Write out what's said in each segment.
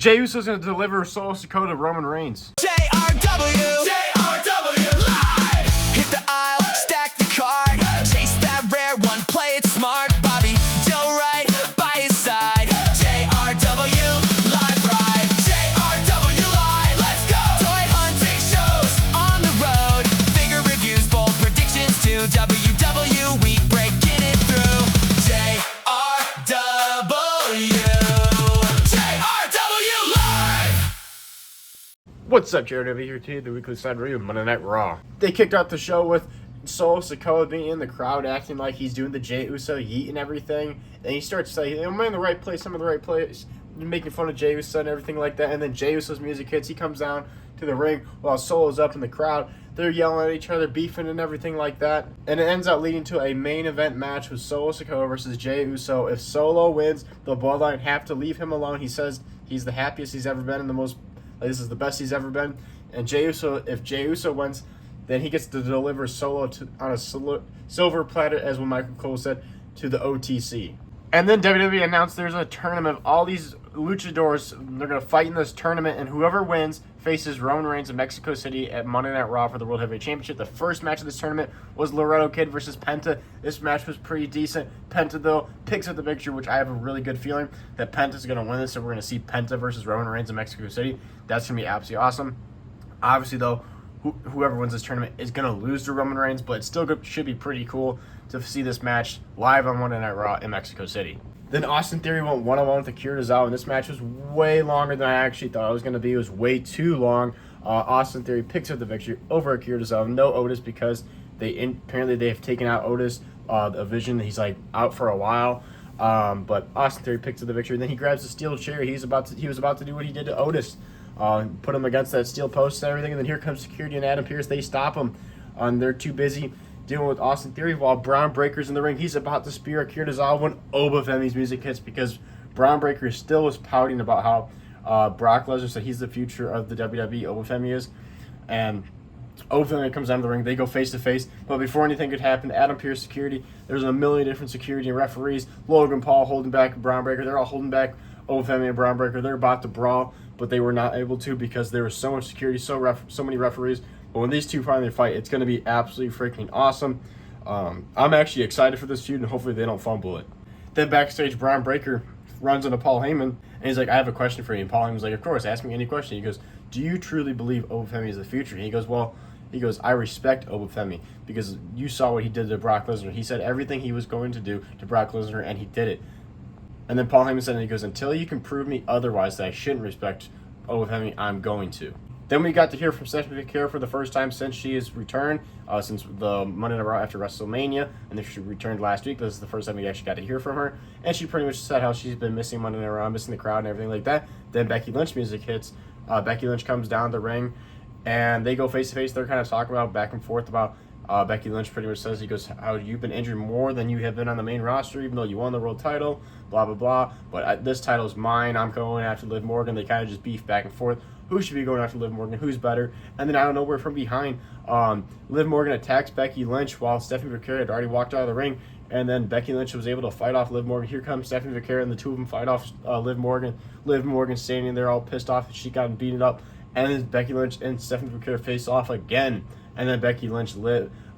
Jey Uso's going to deliver Solo Sikoa to Roman Reigns. JRW live. Hit the aisle, stack the card, chase that rare one, play it smart. Bobby Joe right by his side. JRW live ride. JRW live, let's go. Toy hunting shows on the road. Figure reviews, bold predictions too. WW week breaking it through. JRW live. What's up, Jared over here today, the weekly side review of Monday Night Raw. They kicked off the show with Solo Sikoa being in the crowd, acting like he's doing the Jey Uso yeet and everything. And he starts saying, "I'm in the right place, I'm in the right place," making fun of Jey Uso and everything like that. And then Jey Uso's music hits, he comes down to the ring while Solo's up in the crowd. They're yelling at each other, beefing and everything like that. And it ends up leading to a main event match with Solo Sikoa versus Jey Uso. If Solo wins, the Bloodline have to leave him alone. He says he's the happiest he's ever been and the most, like, this is the best he's ever been. And Jey Uso, if Jey Uso wins, then he gets to deliver Solo on a silver platter, as what Michael Cole said, to the OTC. And then WWE announced there's a tournament of all these luchadors. They're going to fight in this tournament, and whoever wins faces Roman Reigns in Mexico City at Monday Night Raw for the World Heavyweight Championship. The first match of this tournament was Laredo Kid versus Penta. This match was pretty decent. Penta, though, picks up the victory, which I have a really good feeling that Penta's going to win this, so we're going to see Penta versus Roman Reigns in Mexico City. That's going to be absolutely awesome. Obviously, though, whoever wins this tournament is going to lose to Roman Reigns, but it still should be pretty cool to see this match live on Monday Night Raw in Mexico City. Then Austin Theory went one-on-one with Akira Tozawa, and this match was way longer than I actually thought it was going to be. It was way too long. Austin Theory picks up the victory over Akira Tozawa. No Otis, because apparently they have taken out Otis, a Vision. He's like out for a while. But Austin Theory picks up the victory. Then he grabs the steel chair. He was about to do what he did to Otis. Put him against that steel post and everything, and then here comes security and Adam Pearce. They stop him. They're too busy dealing with Austin Theory while Braun Breaker's in the ring. He's about to spear Akira Tozawa when Obafemi's music hits, because Braun Breaker still was pouting about how Brock Lesnar said he's the future of the WWE, Obafemi is. And Obafemi comes down to the ring. They go face to face. But before anything could happen, Adam Pearce security, there's a million different security and referees. Logan Paul holding back Braun Breaker. They're all holding back Obafemi and Braun Breaker. They're about to brawl, but they were not able to because there was so much security, so many referees. But when these two finally fight, it's going to be absolutely freaking awesome. I'm actually excited for this feud, and hopefully they don't fumble it. Then backstage, Braun Breaker runs into Paul Heyman, and he's like, "I have a question for you." And Paul Heyman's like, "Of course, ask me any question." He goes, "Do you truly believe Obafemi is the future?" And he goes, "I respect Obafemi because you saw what he did to Brock Lesnar. He said everything he was going to do to Brock Lesnar, and he did it." And then Paul Heyman said, and he goes, "Until you can prove me otherwise that I shouldn't respect Obafemi, I'm going to." Then we got to hear from Stephanie McMahon for the first time since she has returned, since the Monday Night Raw after WrestleMania, and then she returned last week. This is the first time we actually got to hear from her, and she pretty much said how she's been missing Monday Night Raw, missing the crowd and everything like that. Then Becky Lynch music hits. Becky Lynch comes down the ring, and they go face to face. They're kind of talking about back and forth about Becky Lynch pretty much says, he goes, "How you've been injured more than you have been on the main roster, even though you won the world title, blah, blah, blah. But this title is mine. I'm going after Liv Morgan." They kind of just beef back and forth. Who should be going after Liv Morgan? Who's better? And then out of nowhere from behind, Liv Morgan attacks Becky Lynch while Stephanie McMahon had already walked out of the ring. And then Becky Lynch was able to fight off Liv Morgan. Here comes Stephanie McMahon, and the two of them fight off Liv Morgan. Liv Morgan standing there all pissed off that she got beaten up. And then Becky Lynch and Stephanie McMahon face off again. And then Becky Lynch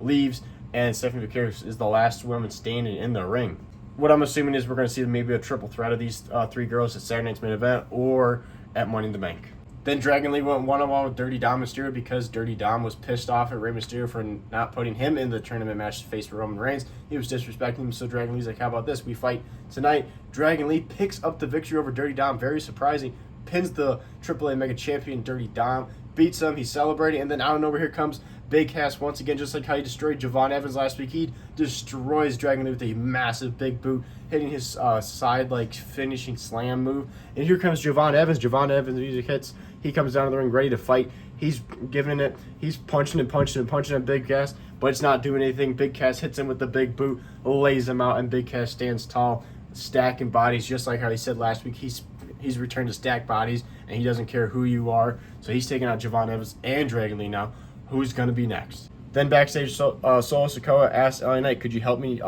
leaves, and Stephanie McMahon is the last woman standing in the ring. What I'm assuming is we're going to see maybe a triple threat of these three girls at Saturday Night's Main Event or at Money in the Bank. Then Dragon Lee went one-on-one with Dirty Dom Mysterio because Dirty Dom was pissed off at Rey Mysterio for not putting him in the tournament match to face Roman Reigns. He was disrespecting him, so Dragon Lee's like, "How about this? We fight tonight." Dragon Lee picks up the victory over Dirty Dom. Very surprising. Pins the AAA Mega Champion Dirty Dom. Beats him. He's celebrating. And then out of nowhere, here comes Big Cass once again, just like how he destroyed Javon Evans last week. He destroys Dragon Lee with a massive big boot, hitting his side like finishing slam move. And here comes Javon Evans. Javon Evans' music hits. He comes down to the ring ready to fight. He's giving it. He's punching at Big Cass, but it's not doing anything. Big Cass hits him with the big boot, lays him out, and Big Cass stands tall, stacking bodies, just like how he said last week. He's returned to stack bodies, and he doesn't care who you are. So he's taking out Javon Evans and Dragon Lee now. Who's going to be next? Then backstage, Solo Sikoa asked LA Knight, "Could you help me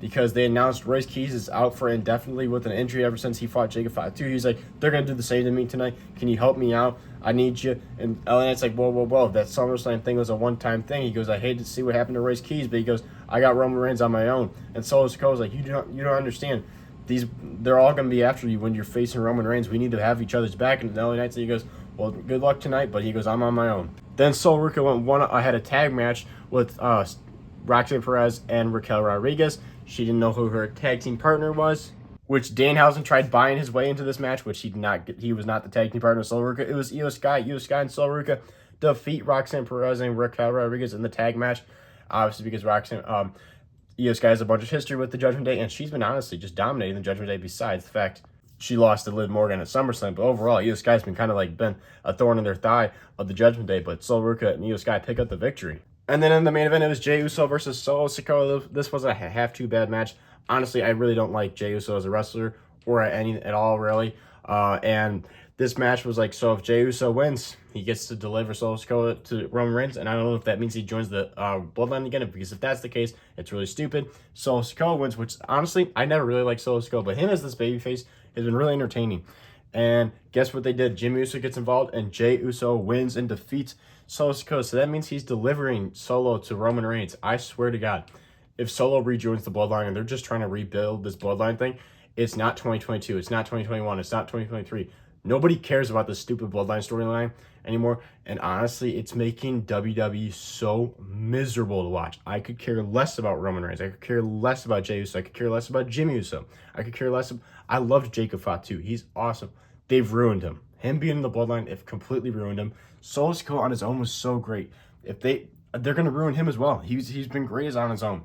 because they announced Royce Keys is out for indefinitely with an injury ever since he fought Jacob Fatu. He's like, they're going to do the same to me tonight. Can you help me out? I need you. And LA Knight's like, whoa. That SummerSlam thing was a one-time thing. He goes, I hate to see what happened to Royce Keys, but he goes, I got Roman Reigns on my own. And Solo Sikoa's like, you don't understand. They're all going to be after you when you're facing Roman Reigns. We need to have each other's back. And LA Knight, so he goes, well, good luck tonight. But he goes, I'm on my own. Then Sol Ruca had a tag match with Roxanne Perez and Raquel Rodriguez. She didn't know who her tag team partner was, which Danhausen tried buying his way into this match, which he did not get. He was not the tag team partner of Sol Ruca. It was Io Sky. Io Sky and Sol Ruca defeat Roxanne Perez and Raquel Rodriguez in the tag match. Obviously, because Io Sky has a bunch of history with the Judgment Day, and she's been honestly just dominating the Judgment Day besides the fact she lost to Liv Morgan at SummerSlam. But overall, Io Sky's been kind of like been a thorn in their thigh of the Judgment Day, but Sol Ruca and Io Sky pick up the victory. And then in the main event, it was Jey Uso versus Solo Sikoa. This was a half too bad match. Honestly, I really don't like Jey Uso as a wrestler or at all, really. And this match was like, so if Jey Uso wins, he gets to deliver Solo Sikoa to Roman Reigns. And I don't know if that means he joins the Bloodline again, because if that's the case, it's really stupid. Solo Sikoa wins, which honestly, I never really liked Solo Sikoa, but him as this babyface has been really entertaining. And guess what they did? Jimmy Uso gets involved, and Jey Uso wins and defeats Solo Sikoa. So that means he's delivering Solo to Roman Reigns. I swear to God, if Solo rejoins the Bloodline and they're just trying to rebuild this Bloodline thing, it's not 2022, it's not 2021, it's not 2023. Nobody cares about this stupid Bloodline storyline anymore. And honestly, it's making WWE so miserable to watch. I could care less about Roman Reigns. I could care less about Jey Uso. I could care less about Jimmy Uso. I could care less. I loved Jacob Fatu. He's awesome. They've ruined him. Him being in the Bloodline, they've completely ruined him. Solo Sikoa on his own was so great. If they're going to ruin him as well. He's been great as on his own.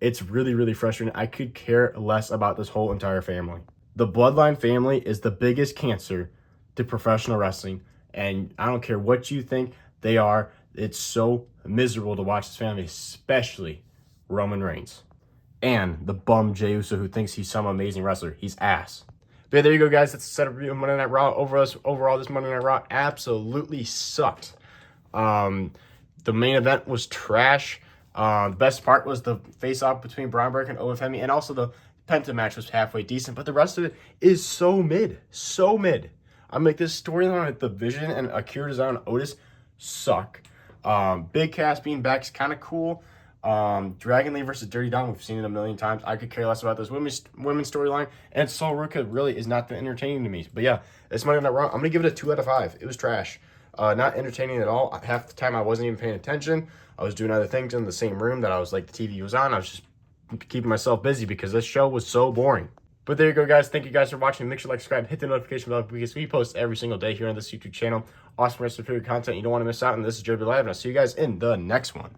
It's really, really frustrating. I could care less about this whole entire family. The Bloodline family is the biggest cancer to professional wrestling. And I don't care what you think they are. It's so miserable to watch this family, especially Roman Reigns. And the bum Jey Uso who thinks he's some amazing wrestler. He's ass. But yeah, there you go, guys. That's the setup review of Monday Night Raw. Overall, this Monday Night Raw absolutely sucked. The main event was trash. The best part was the face-off between Braun Breaker and Olafemi, and also the Penta match was halfway decent, but the rest of it is so mid. So mid. I'm like, this storyline with the Vision and Akira Tozawa and Otis suck. Big Cass being back is kind of cool. Dragon Lee versus Dirty Dom, we've seen it a million times. I could care less about this women's storyline, and Sol Ruca really is not that entertaining to me. But yeah, this Monday Night Raw, I'm going to give it a 2 out of 5. It was trash. Not entertaining at all. Half the time I wasn't even paying attention. I was doing other things in the same room that I was like, the TV was on. I was just keeping myself busy because this show was so boring. But there you go, guys. Thank you guys for watching. Make sure to like, subscribe, hit the notification bell because we post every single day here on this YouTube channel. Awesome wrestling content you don't want to miss out. And this is Jeremy Live, and I'll see you guys in the next one.